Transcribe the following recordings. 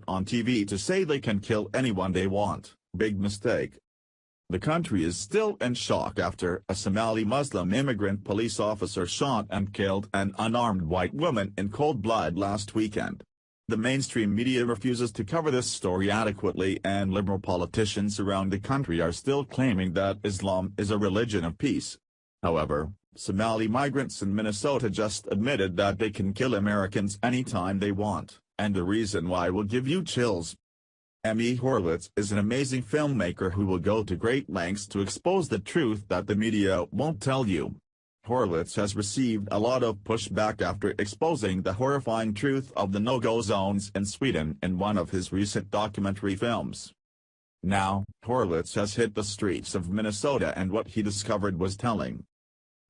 on TV to say they can kill anyone they want. Big mistake. The country is still in shock after a Somali Muslim immigrant police officer shot and killed an unarmed white woman in cold blood last weekend. The mainstream media refuses to cover this story adequately, and liberal politicians around the country are still claiming that Islam is a religion of peace. However, Somali migrants in Minnesota just admitted that they can kill Americans anytime they want, and the reason why will give you chills. Amy Horowitz is an amazing filmmaker who will go to great lengths to expose the truth that the media won't tell you. Horowitz has received a lot of pushback after exposing the horrifying truth of the no-go zones in Sweden in one of his recent documentary films. Now, Horowitz has hit the streets of Minnesota, and what he discovered was telling.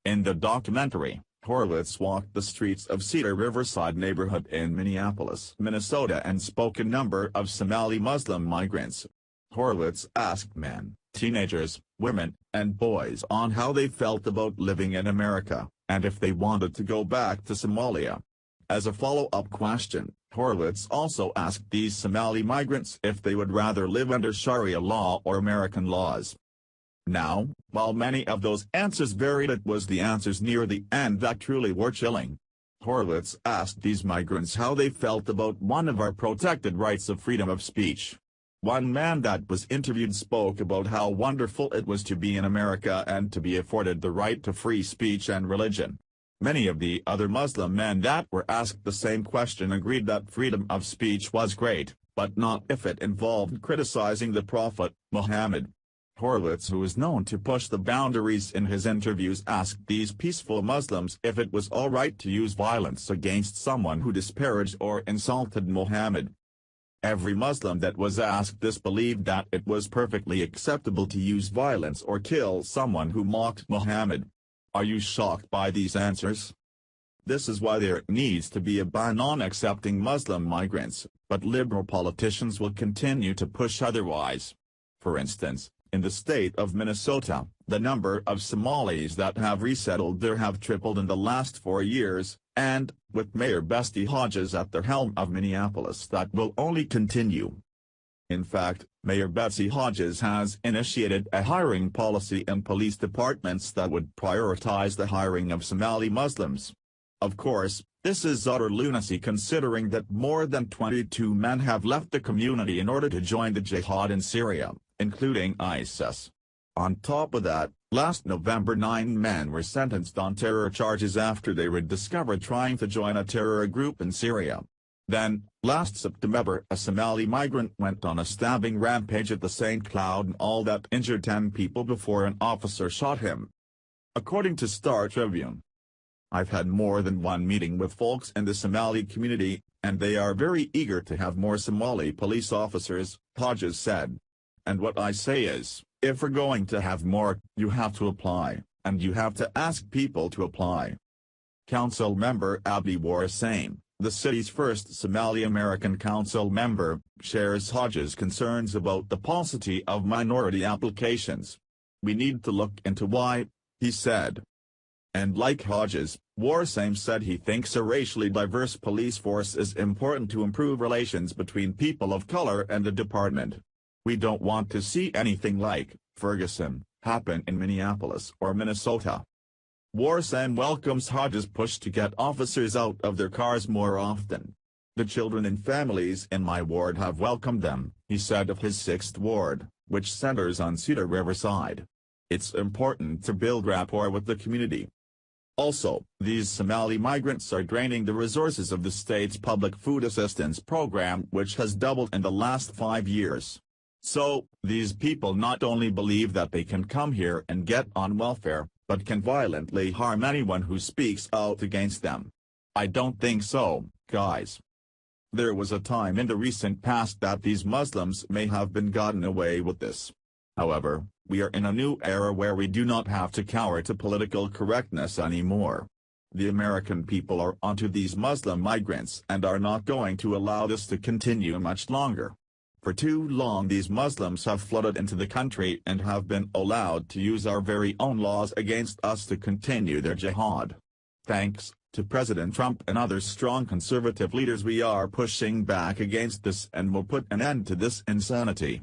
In the documentary, Horowitz walked the streets of Cedar Riverside neighborhood in Minneapolis, Minnesota, and spoke to a number of Somali Muslim migrants. Horowitz asked men, teenagers, women, and boys on how they felt about living in America, and if they wanted to go back to Somalia. As a follow-up question, Horowitz also asked these Somali migrants if they would rather live under Sharia law or American laws. Now, while many of those answers varied, it was the answers near the end that truly were chilling. Horowitz asked these migrants how they felt about one of our protected rights of freedom of speech. One man that was interviewed spoke about how wonderful it was to be in America and to be afforded the right to free speech and religion. Many of the other Muslim men that were asked the same question agreed that freedom of speech was great, but not if it involved criticizing the Prophet, Muhammad. Horowitz, who is known to push the boundaries in his interviews, asked these peaceful Muslims if it was all right to use violence against someone who disparaged or insulted Muhammad. Every Muslim that was asked this believed that it was perfectly acceptable to use violence or kill someone who mocked Muhammad. Are you shocked by these answers? This is why there needs to be a ban on accepting Muslim migrants, but liberal politicians will continue to push otherwise. For instance, in the state of Minnesota, the number of Somalis that have resettled there have tripled in the last 4 years, and, with Mayor Betsy Hodges at the helm of Minneapolis, that will only continue. In fact, Mayor Betsy Hodges has initiated a hiring policy in police departments that would prioritize the hiring of Somali Muslims. Of course, this is utter lunacy considering that more than 22 men have left the community in order to join the jihad in Syria, including ISIS. On top of that, last November 9 men were sentenced on terror charges after they were discovered trying to join a terror group in Syria. Then, last September, a Somali migrant went on a stabbing rampage at the St. Cloud and all that injured 10 people before an officer shot him. According to Star Tribune, I've had more than one meeting with folks in the Somali community, and they are very eager to have more Somali police officers, Hodges said. And what I say is, if we're going to have more, you have to apply, and you have to ask people to apply. Council member Abdi Warsain, the city's first Somali American council member, shares Hodges' concerns about the paucity of minority applications. We need to look into why, he said. And like Hodges, Warsain said he thinks a racially diverse police force is important to improve relations between people of color and the department. We don't want to see anything like Ferguson happen in Minneapolis or Minnesota. Warsain welcomes Hodges' push to get officers out of their cars more often. The children and families in my ward have welcomed them, he said of his 6th ward, which centers on Cedar Riverside. It's important to build rapport with the community. Also, these Somali migrants are draining the resources of the state's public food assistance program, which has doubled in the last 5 years. So, these people not only believe that they can come here and get on welfare, but can violently harm anyone who speaks out against them. I don't think so, guys. There was a time in the recent past that these Muslims may have been gotten away with this. However, we are in a new era where we do not have to cower to political correctness anymore. The American people are onto these Muslim migrants and are not going to allow this to continue much longer. For too long these Muslims have flooded into the country and have been allowed to use our very own laws against us to continue their jihad. Thanks, To President Trump and other strong conservative leaders, we are pushing back against this and will put an end to this insanity.